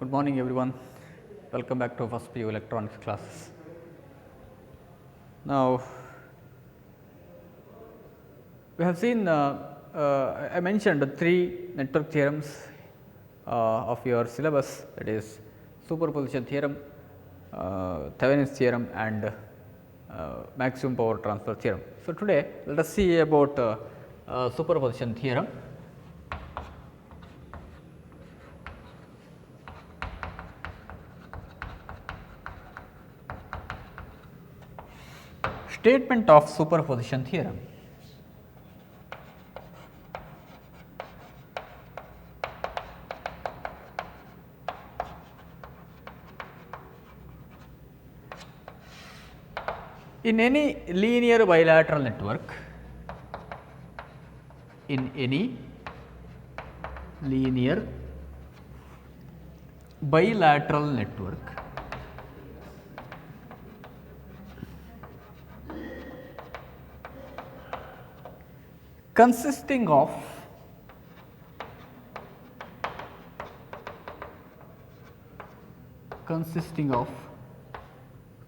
Good morning everyone, welcome back to first PU electronics classes. Now, we have seen I mentioned the three network theorems of your syllabus, that is superposition theorem, Thevenin's theorem and maximum power transfer theorem. So, today let us see about superposition theorem. Statement of superposition theorem. In any linear bilateral network, consisting of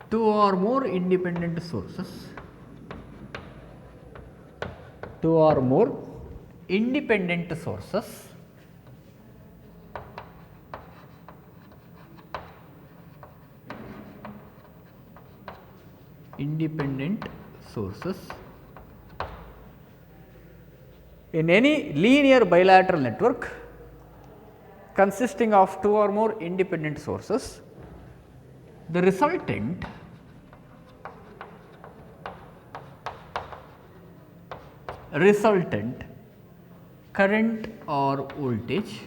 two or more independent sources, in any linear bilateral network consisting of two or more independent sources, the resultant current or voltage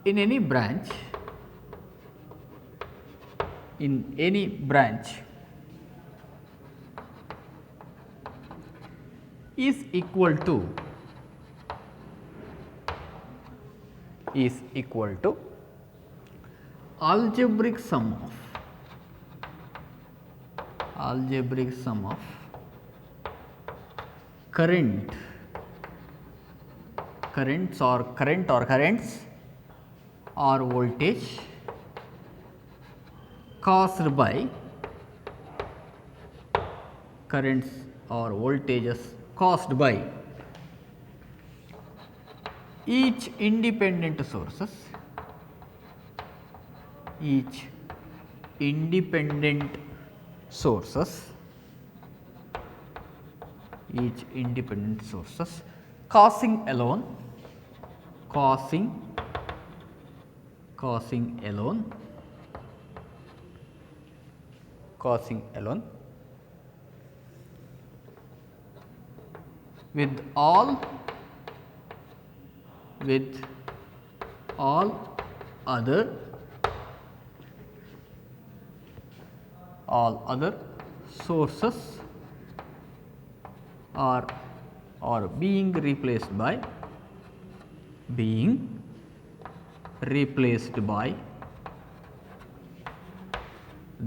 in any branch is equal to algebraic sum of currents or voltage caused by each independent sources causing alone with all other sources are being replaced by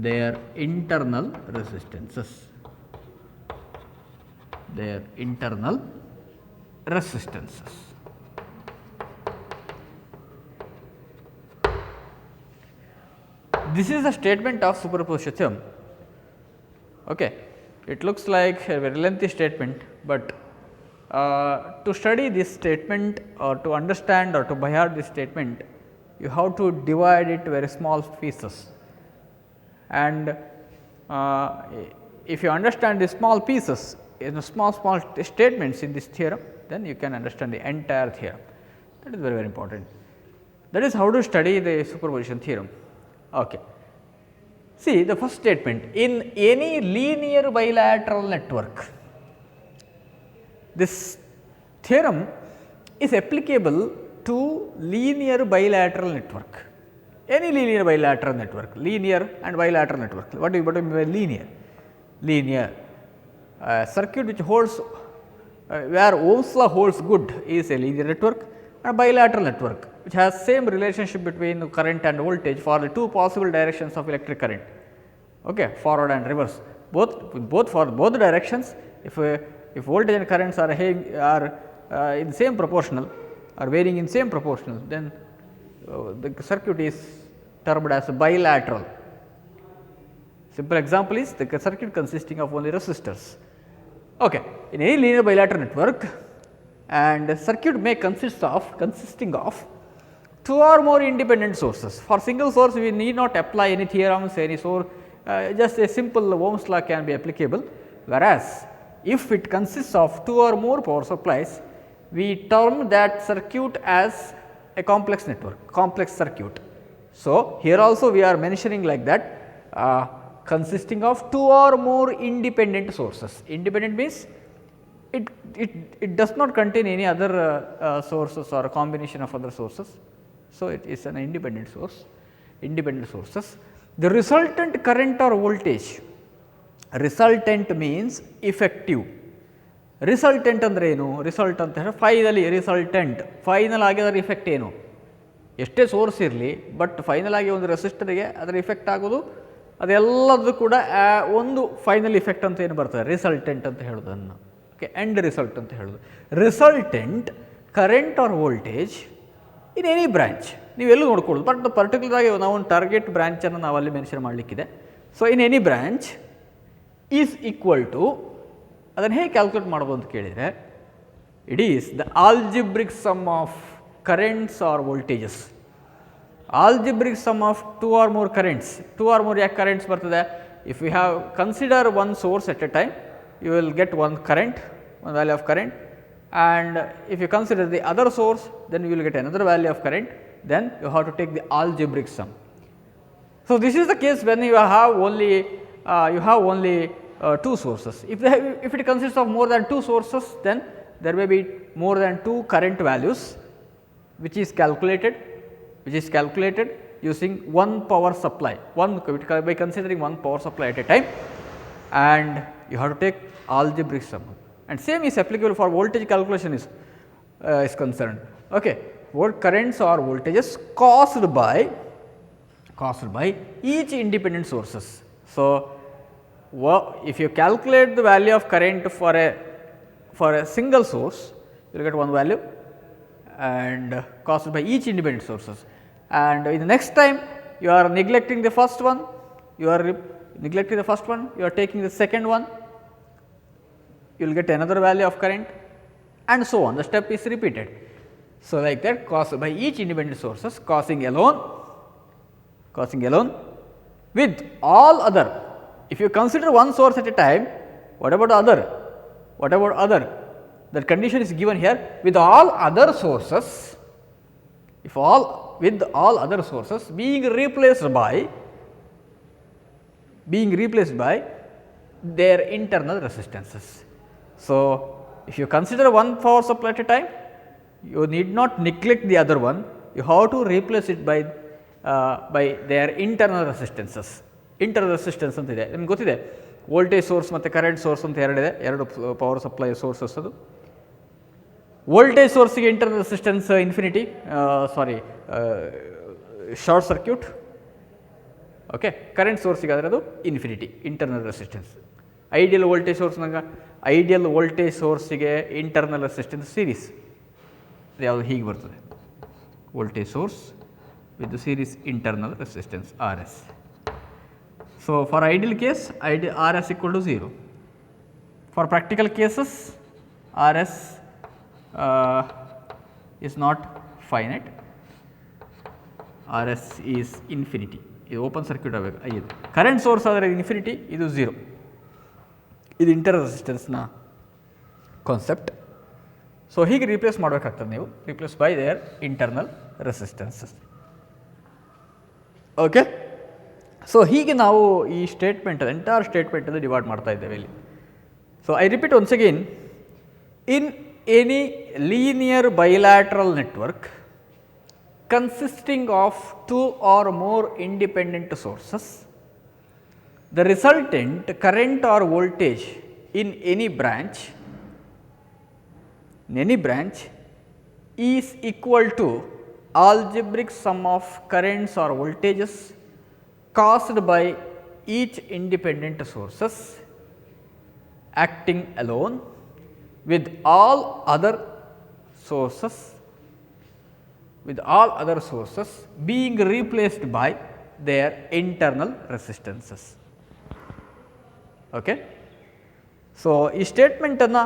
their internal resistances. This is a statement of superposition theorem. Okay. It looks like a very lengthy statement, but to study this statement or to understand or to by heart this statement, you have to divide it very small pieces. And if you understand the small pieces in small statements in this theorem, then you can understand the entire theorem. That is very, very important. That is how to study the superposition theorem. Okay. See the first statement, in any linear bilateral network, this theorem is applicable to linear bilateral network. Any linear bilateral network, linear and bilateral network. What do you mean by linear? Linear circuit which holds where Ohm's law holds good is a linear network, and bilateral network which has same relationship between the current and voltage for the two possible directions of electric current, okay, forward and reverse, both for both directions. If voltage and currents are in same proportional or varying in same proportional, then the circuit is termed as bilateral. Simple example is the circuit consisting of only resistors. Okay. In any linear bilateral network, and the circuit may consisting of two or more independent sources. For single source, we need not apply any theorems, any source, just a simple Ohm's law can be applicable. Whereas, if it consists of two or more power supplies, we term that circuit as a complex network, complex circuit. So, here also we are mentioning like that, consisting of two or more independent sources. Independent means it does not contain any other sources or a combination of other sources. So, it is an independent source, independent sources. The resultant current or voltage, resultant means effective. Resultant andre enu? Result anta ಹೇಳಿದ್ರೆ finally resultant, final ಆಗಿ ಅದರ effect ಏನು? ಎಷ್ಟೇ source ಇರಲಿ, but final ಆಗಿ ಒಂದು ರೆಸಿಸ್ಟರ್ಗೆ ಅದರ effect ಆಗೋದು ಅದೆಲ್ಲದೂ ಕೂಡ ಒಂದು ಫೈನಲ್ ಇಫೆಕ್ಟ್ ಅಂತ ಏನು ಬರ್ತದೆ, ರಿಸಲ್ಟೆಂಟ್ ಅಂತ ಹೇಳೋದನ್ನು. ಓಕೆ, ಎಂಡ್ ರಿಸಲ್ಟ್ ಅಂತ ಹೇಳೋದು. Resultant current or voltage in any branch, ನೀವೆಲ್ಲೂ ನೋಡ್ಕೊಳ್ಳೋದು, ಬಟ್ ಪರ್ಟಿಕ್ಯುಲರ್ ಆಗಿ ನಾವು ಒಂದು ಟಾರ್ಗೆಟ್ ಬ್ರಾಂಚನ್ನು ನಾವು ಅಲ್ಲಿ ಮೆನ್ಷನ್ ಮಾಡಲಿಕ್ಕಿದೆ. So in any branch is equal to, ಅದನ್ನು ಹೇಗೆ ಕ್ಯಾಲ್ಕುಲೇಟ್ ಮಾಡ್ಬೋದು ಅಂತ ಕೇಳಿದರೆ, it is the algebraic sum of currents or voltages. Algebraic sum of two or more currents. Two or more currents ಬರ್ತದೆ. If we have consider one source at a time, you will get one current, one value of current, and if you consider the other source, then you will get another value of current. Then you have to take the algebraic sum. So this is the case when you have only two sources. If it consists of more than two sources, then there may be more than two current values, which is calculated using one power supply, by considering one power supply at a time, and you have to take algebraic sum. And same is applicable for voltage calculation is concerned. Okay, what currents or voltages caused by each independent sources. So if you calculate the value of current for a single source, you will get one value, and caused by each independent sources. And in the next time you are neglecting the first one, you are taking the second one, you will get another value of current, and so on. The step is repeated. So like that, caused by each independent sources, causing alone with all other. If you consider one source at a time, what about other? That condition is given here, with all other sources, with all other sources being replaced by their internal resistances. So if you consider one power supply at a time, you need not neglect the other one, you have to replace it by their internal resistances. Internal resistance ಅಂತ ಇದೆ, ನಿಮ್ಗೆ ಗೊತ್ತಿದೆ, voltage source ಮತ್ತು current source ಅಂತ ಎರಡಿದೆ, ಎರಡು power supply sources. ಅದು voltage ಸೋರ್ಸ್ಗೆ internal resistance infinity, short circuit. Okay, current ಸೋರ್ಸಿಗೆ ಆದರೆ ಅದು infinity, internal resistance. Ideal voltage ಸೋರ್ಸಿಗೆ ಇಂಟರ್ನಲ್ ರೆಸಿಸ್ಟೆನ್ಸ್ ಸೀರೀಸ್, ಯಾವುದು ಹೀಗೆ ಬರ್ತದೆ, voltage source with series internal resistance RS. So for ideal case, RS equal to 0. For practical cases, RS is not finite, RS is infinity. ಇದು open circuit ಆಗಬೇಕು. Current source ಆದರೆ infinity, ಇದು 0. ಇದು internal ರೆಸಿಸ್ಟೆನ್ಸ್ನ concept. So ಹೀಗೆ replace ಮಾಡಬೇಕಾಗ್ತದೆ ನೀವು, replace by there internal resistances. Okay, so ಹೀಗೆ ನಾವು ಈ ಸ್ಟೇಟ್ಮೆಂಟ್, ಎಂಟೈರ್ ಸ್ಟೇಟ್ಮೆಂಟನ್ನು ಡಿವೈಡ್ ಮಾಡ್ತಾ ಇದ್ದೇವೆ ಇಲ್ಲಿ. So I repeat once again, in any linear bilateral network consisting of two or more independent sources, the resultant current or voltage in any branch is equal to algebraic sum of currents or voltages caused by each independent sources acting alone with all other sources with all other sources being replaced by their internal resistances. Okay. So ಈ ಸ್ಟೇಟ್ಮೆಂಟನ್ನು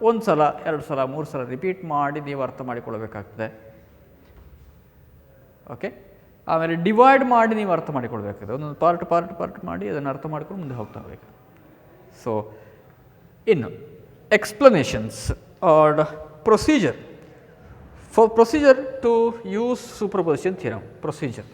ಒಂದು ಸಲ, ಎರಡು ಸಲ, ಮೂರು ಸಲ repeat ಮಾಡಿ ನೀವು ಅರ್ಥ ಮಾಡಿಕೊಳ್ಬೇಕಾಗ್ತದೆ. ಓಕೆ. ಆಮೇಲೆ ಡಿವೈಡ್ ಮಾಡಿ ನೀವು ಅರ್ಥ ಮಾಡಿಕೊಳ್ಬೇಕಾಗ್ತದೆ. ಒಂದೊಂದು ಪಾರ್ಟ್ ಮಾಡಿ ಅದನ್ನು ಅರ್ಥ ಮಾಡ್ಕೊಂಡು ಮುಂದೆ ಹೋಗ್ತಾ ಹೋಗಬೇಕು. ಸೊ ಇನ್ನು explanations or procedure. For procedure to use superposition theorem, procedure.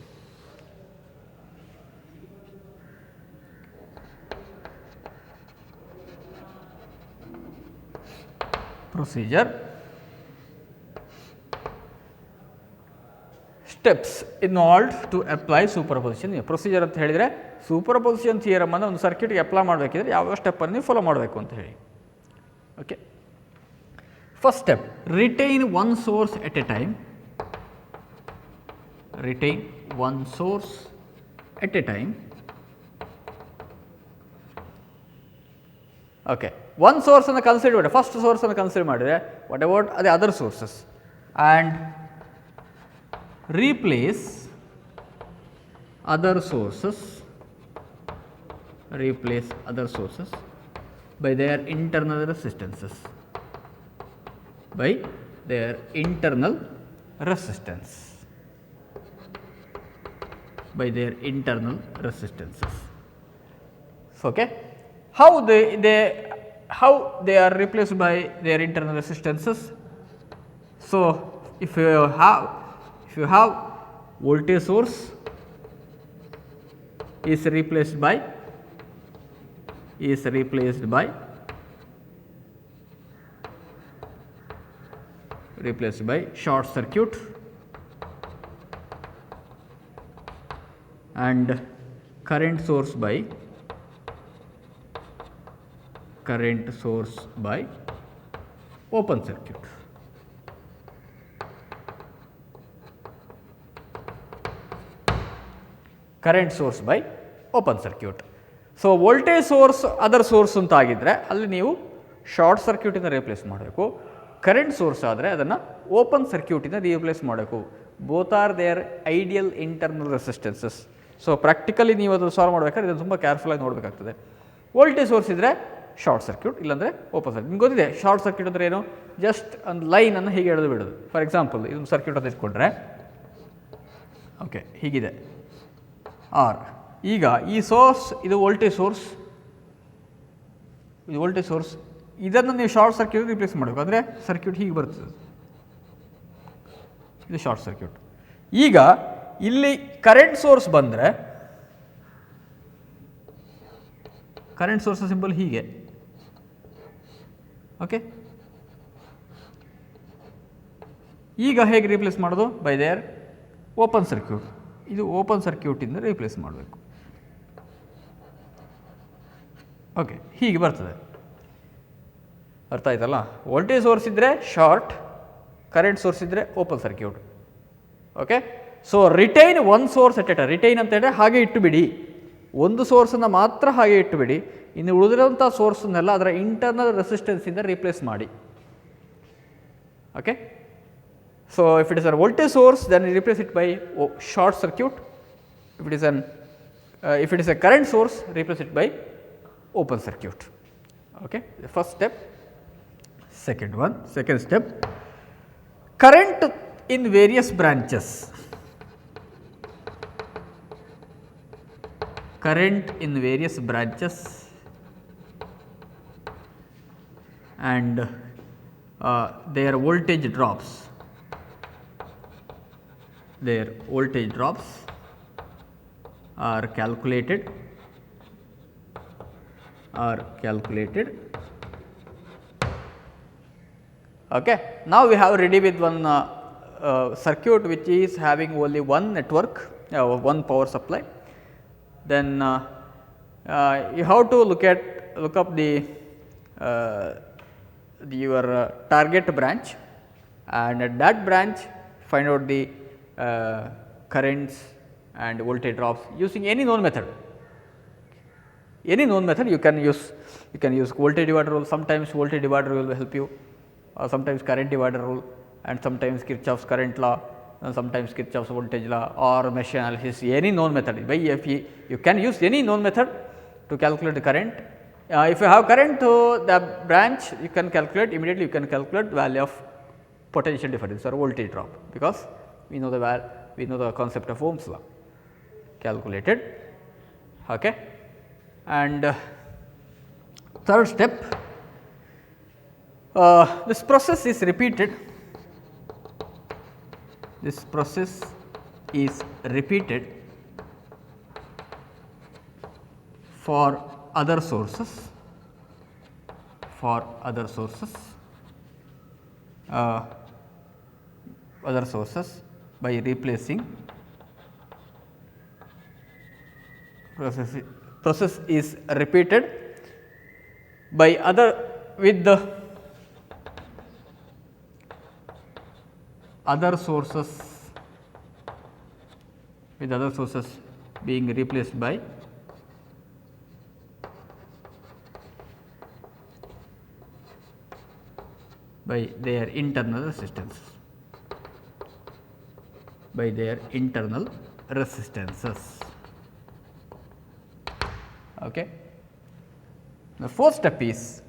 Steps involved to apply superposition. Procedure ಅಂತ ಹೇಳಿದರೆ ಸೂಪರ್ಪೊಸಿಷನ್ ಥಿಯರಮ್ ಅನ್ನು ಒಂದು ಸರ್ಕ್ಯೂಟ್ಗೆ ಅಪ್ಲೈ ಮಾಡಬೇಕಿದ್ರೆ ಯಾವ ಸ್ಟೆಪ್ಪನ್ನು ನೀವು ಫಾಲೋ ಮಾಡಬೇಕು ಅಂತ ಹೇಳಿ. Okay. First step, retain one source at a time. Retain one source at a time. Okay. One source ಅನ್ನು ಕನ್ಸಿಡರ್ ಮಾಡಿ, ಫಸ್ಟ್ ಸೋರ್ಸ್ ಅನ್ನು ಕನ್ಸಿಡರ್ ಮಾಡಿದರೆ ವಾಟ್ ಅಬೌಟ್ ಅದೇ other sources and replace other sources by their internal resistances. Okay. How they are replaced by their internal resistances? So if you have voltage source is replaced by short circuit, and current source by open circuit. Current source by open circuit. So voltage source other source ಅಂತ ಆಗಿದ್ದರೆ ಅಲ್ಲಿ ನೀವು short ಸರ್ಕ್ಯೂಟಿಂದ replace ಮಾಡಬೇಕು. Current source ಆದರೆ ಅದನ್ನು open ಸರ್ಕ್ಯೂಟಿಂದ replace ಮಾಡಬೇಕು. Both are their ideal internal resistances. So practically ನೀವು ಅದನ್ನು ಸಾಲ್ವ್ ಮಾಡಬೇಕಾದ್ರೆ ಇದನ್ನು ತುಂಬ ಕೇರ್ಫುಲ್ಲಾಗಿ ನೋಡಬೇಕಾಗ್ತದೆ. ವೋಲ್ಟೇಜ್ ಸೋರ್ಸ್ ಇದ್ದರೆ ಶಾರ್ಟ್ ಸರ್ಕ್ಯೂಟ್, ಇಲ್ಲಾಂದರೆ ಓಪನ್ ಸರ್ಕ್ಯೂಟ್. ನಿಮ್ಗೆ ಗೊತ್ತಿದೆ ಶಾರ್ಟ್ ಸರ್ಕ್ಯೂಟ್ ಅಂದರೆ ಏನು? ಜಸ್ಟ್ ಒಂದು ಲೈನನ್ನು ಹೀಗೆ ಎಳೆದು ಬಿಡೋದು. ಫಾರ್ ಎಕ್ಸಾಂಪಲ್ ಇದೊಂದು ಸರ್ಕ್ಯೂಟ್ ಅಂತ ಇಟ್ಕೊಂಡ್ರೆ ಓಕೆ ಹೀಗಿದೆ ಆರ್. ಈಗ ಈ ಸೋರ್ಸ್ ಇದು ವೋಲ್ಟೇಜ್ ಸೋರ್ಸ್, ಇದನ್ನು ನೀವು ಶಾರ್ಟ್ ಸರ್ಕ್ಯೂಟ್ ರಿಪ್ಲೇಸ್ ಮಾಡಬೇಕು. ಅಂದರೆ ಸರ್ಕ್ಯೂಟ್ ಹೀಗೆ ಬರ್ತದೆ, ಇದು ಶಾರ್ಟ್ ಸರ್ಕ್ಯೂಟ್. ಈಗ ಇಲ್ಲಿ ಕರೆಂಟ್ ಸೋರ್ಸ್ ಬಂದರೆ ಕರೆಂಟ್ ಸೋರ್ಸ್ ಸಿಂಬಲ್ ಹೀಗೆ. ಓಕೆ. ಈಗ ಹೇಗೆ ರಿಪ್ಲೇಸ್ ಮಾಡೋದು? By there open circuit. ಇದು ಓಪನ್ ಸರ್ಕ್ಯೂಟಿಂದ ರಿಪ್ಲೇಸ್ ಮಾಡಬೇಕು. ಓಕೆ ಹೀಗೆ ಬರ್ತದೆ. ಅರ್ಥ ಆಯ್ತಲ್ಲ? ವೋಲ್ಟೇಜ್ ಸೋರ್ಸ್ ಇದ್ದರೆ ಶಾರ್ಟ್, ಕರೆಂಟ್ ಸೋರ್ಸ್ ಇದ್ದರೆ open circuit. Okay. So retain one source at a time. Retain ಅಂತ ಹೇಳಿದ್ರೆ ಹಾಗೆ ಇಟ್ಟುಬಿಡಿ, ಒಂದು ಸೋರ್ಸನ್ನು ಮಾತ್ರ ಹಾಗೆ ಇಟ್ಟುಬಿಡಿ. ಇನ್ನು ಉಳಿದಿರೋಂಥ ಸೋರ್ಸನ್ನೆಲ್ಲ ಅದರ ಇಂಟರ್ನಲ್ ರೆಸಿಸ್ಟೆನ್ಸಿಂದ ರಿಪ್ಲೇಸ್ ಮಾಡಿ. Okay. So if it is a voltage source then replace it by short circuit. If it is a current source replace it by open circuit. Okay. The first step. Second step, current in various branches. And their voltage drops. Are calculated. Okay. Now we have ready with one circuit which is having only one network, one power supply. Then you have to look up your target branch, and at that branch find out the currents and voltage drops using any known method. You can use voltage divider rule. Sometimes voltage divider rule will help you, or sometimes current divider rule, and sometimes Kirchhoff's current law, and sometimes Kirchhoff's voltage law, or mesh analysis, any known method. By you can use any known method to calculate the current. If you have current to the branch, you can calculate immediately, you can calculate the value of potential difference or voltage drop, because we know the concept of Ohm's law calculated. Okay. And third step, this process is repeated. This process is repeated for other sources, by replacing process is repeated by with the other sources being replaced by their internal resistances. Okay. The fourth step is,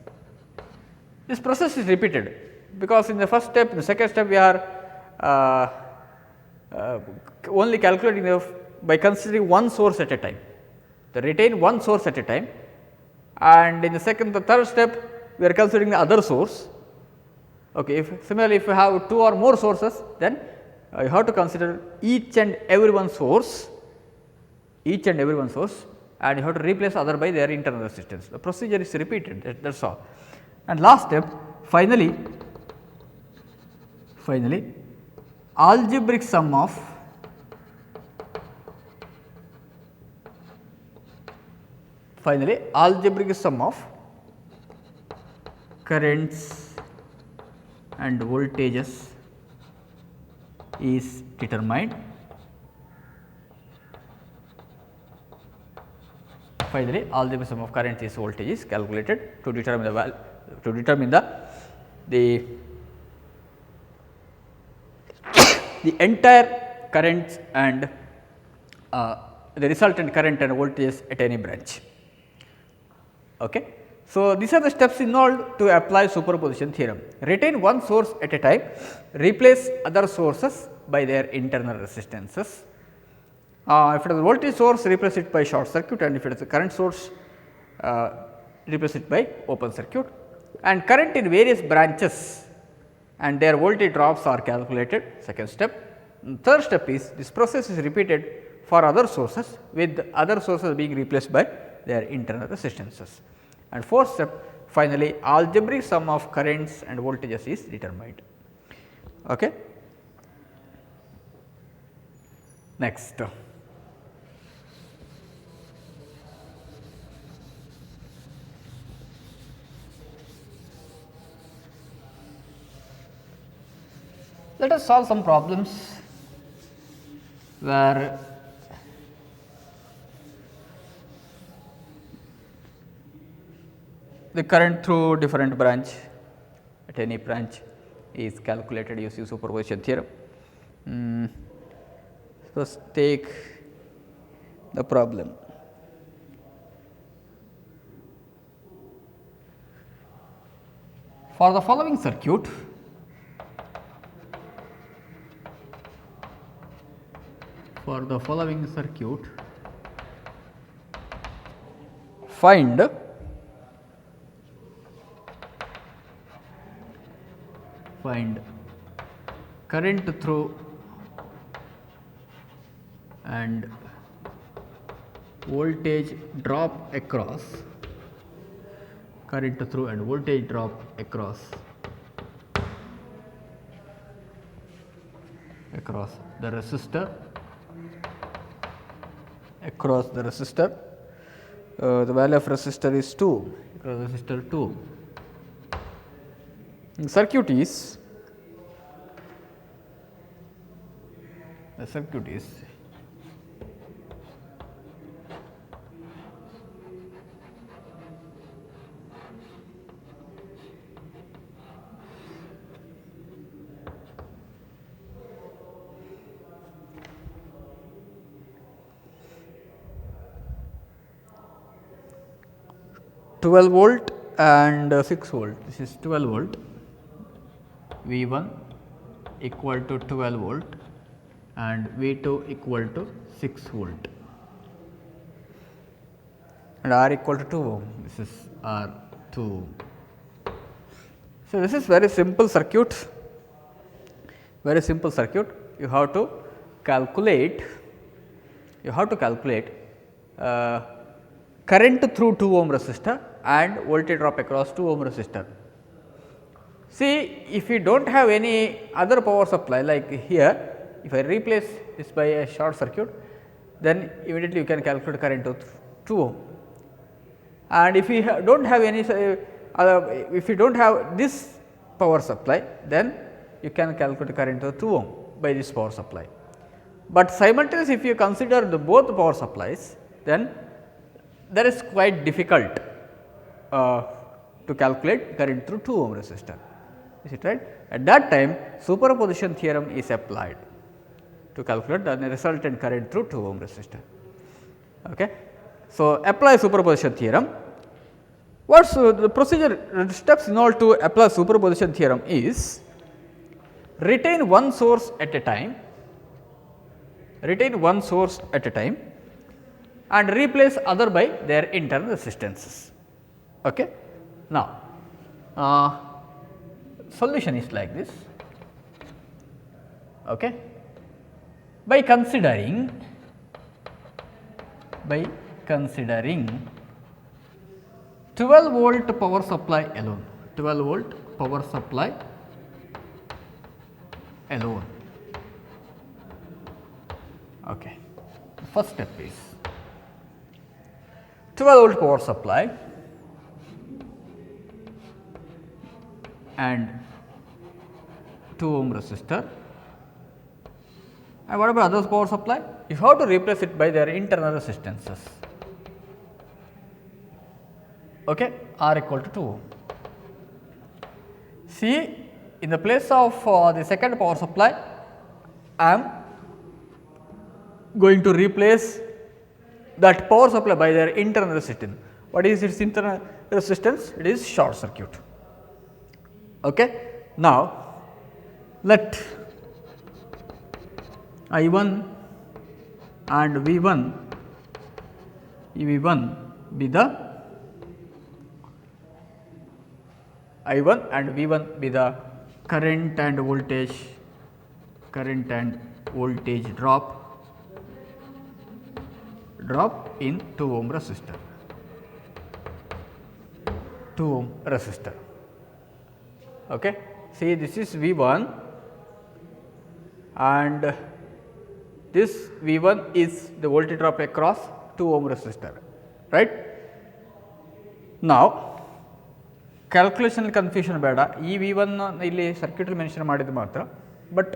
this process is repeated, because in the first step, the second step, we are only calculating by considering one source at a time. They retain one source at a time, and in the third step, we are considering the other source. Okay. Similarly, if you have two or more sources, then you have to consider each and every one source, and you have to replace other by their internal resistance. The procedure is repeated, that is all. And last step, finally, algebraic sum of currents and voltages is determined. Finally, algebraic sum of current is voltage is calculated to determine the entire currents and the resultant current and voltages at any branch. Okay. So, these are the steps involved to apply superposition theorem. Retain one source at a time, replace other sources by their internal resistances. If it is a voltage source, replace it by short circuit, and if it is a current source, replace it by open circuit, and current in various branches and their voltage drops are calculated, second step. Third step is, this process is repeated for other sources, with other sources being replaced by their internal resistances. And fourth step, finally, algebraic sum of currents and voltages is determined. Okay. Next, let us solve some problems where the current through different branch at any branch is calculated using superposition theorem. First, take the problem. For the following circuit, find current through and voltage drop across, the resistor, the value of resistor is 2, resistor 2. The circuit is 12 volt and 6 volt. This is 12 volt, V 1 equal to 12 volt and V 2 equal to 6 volt and R equal to 2 ohm. This is R 2. So, this is very simple circuit, very simple circuit. You have to calculate, current through 2 ohm resistor and voltage drop across 2 ohm resistor. See, if you do not have any other power supply like here, if I replace this by a short circuit, then immediately you can calculate current to 2 ohm. And if you do not have any if you do not have this power supply, then you can calculate current to 2 ohm by this power supply. But simultaneously, if you consider the both power supplies, then that is quite difficult to calculate current through 2 ohm resistor. Is it right? At that time, superposition theorem is applied to calculate the resultant current through 2 ohm resistor. Okay. So, apply superposition theorem. What is the procedure steps in order to apply superposition theorem is retain one source at a time, and replace other by their internal resistances. Okay. Now, solution is like this. Okay. By considering 12 volt power supply alone, 12 volt power supply alone. Okay. First step is 12 volt power supply and 2 ohm resistor, and what about other power supply? You have to replace it by their internal resistances. Okay, R equal to 2 ohm. See, in the place of the second power supply, I am going to replace that power supply by their internal resistance. What is its internal resistance? It is short circuit. Okay. Now, let I 1 and V 1 be the I 1 and V 1 be the current and voltage drop in 2 ohm resistor. Okay. See, this is V 1 and this V 1 is the voltage drop across 2 ohm resistor, right. Now, calculation confusion ಬೇಡ. ಈ V 1 ಇಲ್ಲಿ circuit mention ಮಾಡಿದ್ದು ಮಾತ್ರ, but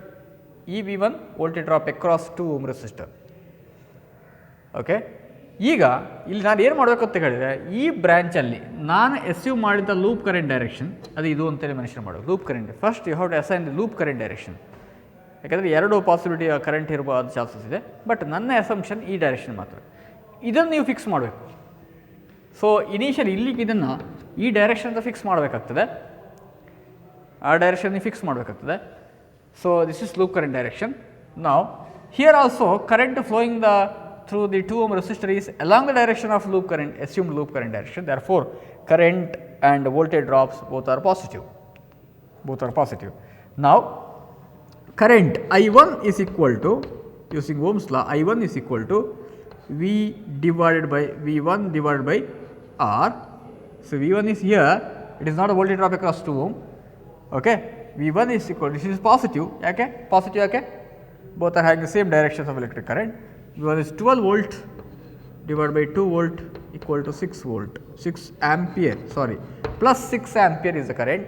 ಈ V 1 voltage drop across 2 ohm resistor. Okay. ಈಗ ಇಲ್ಲಿ ನಾನು ಏನು ಮಾಡಬೇಕು ಅಂತ ಹೇಳಿದರೆ, ಈ ಬ್ರ್ಯಾಂಚಲ್ಲಿ ನಾನು ಎಸ್ಯೂಮ್ ಮಾಡಿದ ಲೂಪ್ ಕರೆಂಟ್ ಡೈರೆಕ್ಷನ್ ಅದು ಇದು ಅಂತೇಳಿ ಮೆನ್ಷನ್ ಮಾಡೋದು. Loop current first you have to assign the loop current direction. ಯಾಕಂದರೆ ಎರಡು ಪಾಸಿಬಿಲಿಟಿ ಕರೆಂಟ್ ಇರಬಹುದು ಚಾನ್ಸಸ್ ಇದೆ, ಬಟ್ ನನ್ನ ಅಸಂಪ್ಷನ್ ಈ ಡೈರೆಕ್ಷನ್ ಮಾತ್ರ. ಇದನ್ನು ನೀವು ಫಿಕ್ಸ್ ಮಾಡಬೇಕು. ಸೊ ಇನಿಷಿಯಲ್ ಇಲ್ಲಿಗೆ ಇದನ್ನು ಈ ಡೈರೆಕ್ಷನ್ ಅಂತ ಫಿಕ್ಸ್ ಮಾಡಬೇಕಾಗ್ತದೆ, ಆ ಡೈರೆಕ್ಷನ್ ಫಿಕ್ಸ್ ಮಾಡಬೇಕಾಗ್ತದೆ. So this is loop current direction. ನಾವು here also current flowing through the 2 ohm resistor is along the direction of loop current, assumed loop current direction. Therefore, current and voltage drops both are positive. Now, current I1 is equal to, using Ohm's law, I1 is equal to V divided by V1 divided by R. So, V1 is here, it is not a voltage drop across 2 ohm. Okay. V1 is equal, this is positive, okay, both are having the same directions of electric current. V1 is 12 volt divided by 2 volt equal to 6 volt, 6 ampere, sorry, plus 6 ampere is the current,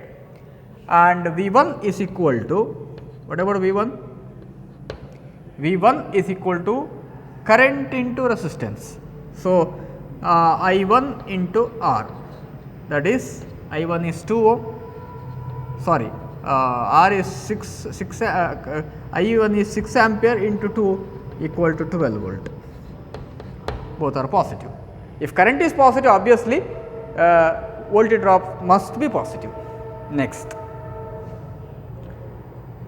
and V1 is equal to, what about V1? V1 is equal to current into resistance. So, I1 into R, that is I1 is 2 ohm, sorry, R is 6 I1 is 6 ampere into 2 equal to 12 volt. Both are positive. If current is positive, obviously voltage drop must be positive. Next,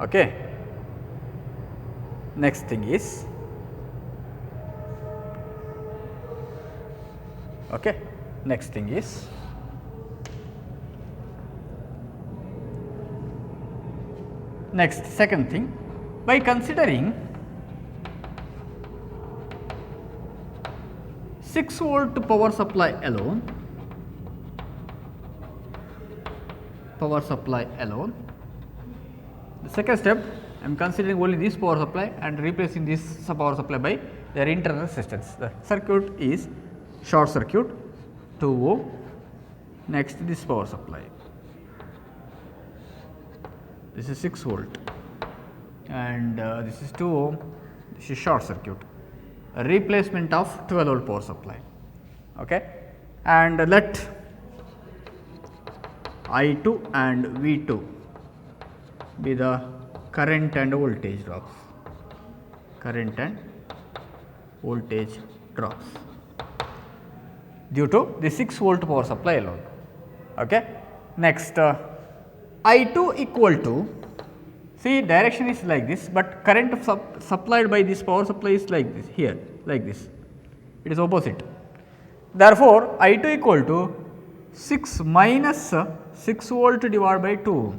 okay. Next thing is, okay. Next thing is, next second thing, by considering 6 volt power supply alone, the second step I am considering only this power supply and replacing this power supply by their internal resistance. The circuit is short circuit, 2 ohm, next this power supply, this is 6 volt and this is 2 ohm, this is short circuit, a replacement of 12 volt power supply, okay. And let I2 and V2 be the current and voltage drops, due to the 6 volt power supply alone, okay. Next, I2 equal to, see direction is like this, but current supplied by this power supply is like this, here like this, it is opposite. Therefore, I2 equal to 6 minus 6 volt divided by 2,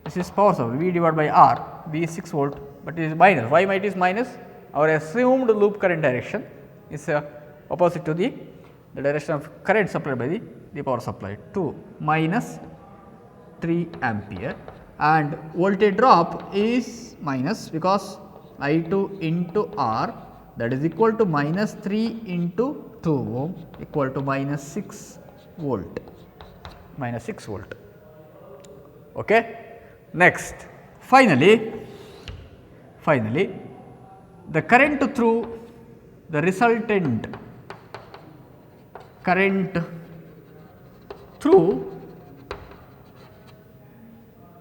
this is power supply, V divided by R, V is 6 volt, but it is minus. Why it is minus? Our assumed loop current direction is opposite to the direction of current supplied by the power supply, 2 minus 3 ampere, and voltage drop is minus because I2 into R, that is equal to minus 3 into 2 ohm equal to minus 6 volt, okay. Next, finally, the current through the resultant current through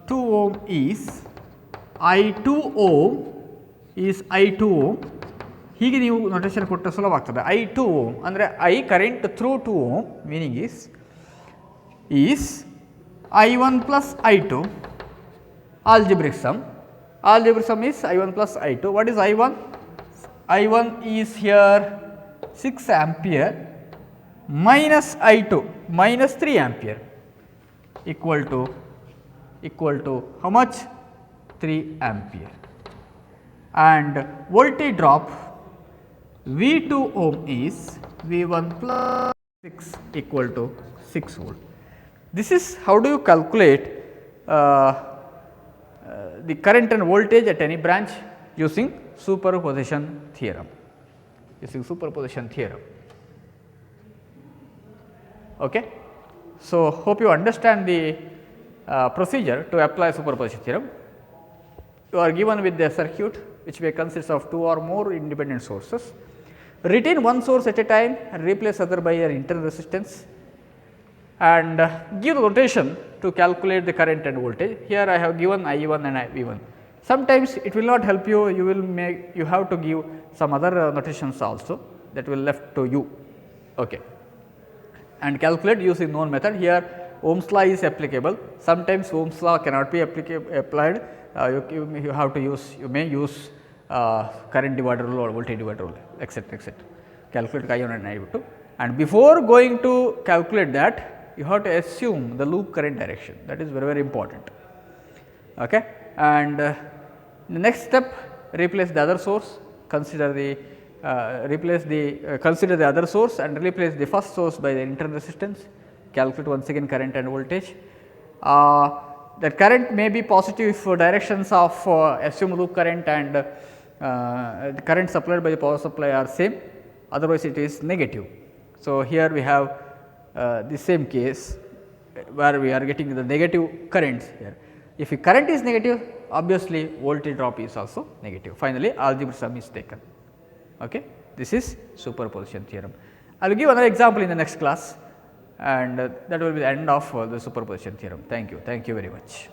2 ohm is I2 ohm is I2 ohm. ಹೀಗೆ ನೀವು notation ಕೊಟ್ಟರೆ ಸುಲಭ ಆಗ್ತದೆ. I2 ohm ಅಂದರೆ I current through 2 ohm meaning is I1 plus I2 algebraic sum is I1 plus I2. What is I1? I1 is here 6 ampere minus I2 minus 3 ampere equal to how much? 3 ampere, and voltage drop V2 ohm is V1 plus 6 equal to 6 volt. This is how do you calculate the current and voltage at any branch using superposition theorem. Okay. So, hope you understand the procedure to apply superposition theorem. You are given with the circuit which may consist of 2 or more independent sources. Retain one source at a time and replace other by an internal resistance, and give the notation to calculate the current and voltage. Here I have given I1 and V1. Sometimes it will not help you, you have to give some other notations also, that will left to you, okay. And calculate using known method. Here Ohm's law is applicable, sometimes Ohm's law cannot be applied, you have to use, you may use current divider rule or voltage divider rule, etc. Calculate I1 and I2, and before going to calculate that, you have to assume the loop current direction, that is very important, okay. And the next step, replace the other source, consider the other source and replace the first source by the internal resistance, calculate once again current and voltage. That current may be positive if directions of assumed loop current and the current supplied by the power supply are same, otherwise it is negative. So, here we have the same case where we are getting the negative currents here. If the current is negative, obviously voltage drop is also negative. Finally, algebraic sum is taken, okay. This is superposition theorem. I will give another example in the next class, and that will be the end of the superposition theorem. Thank you very much.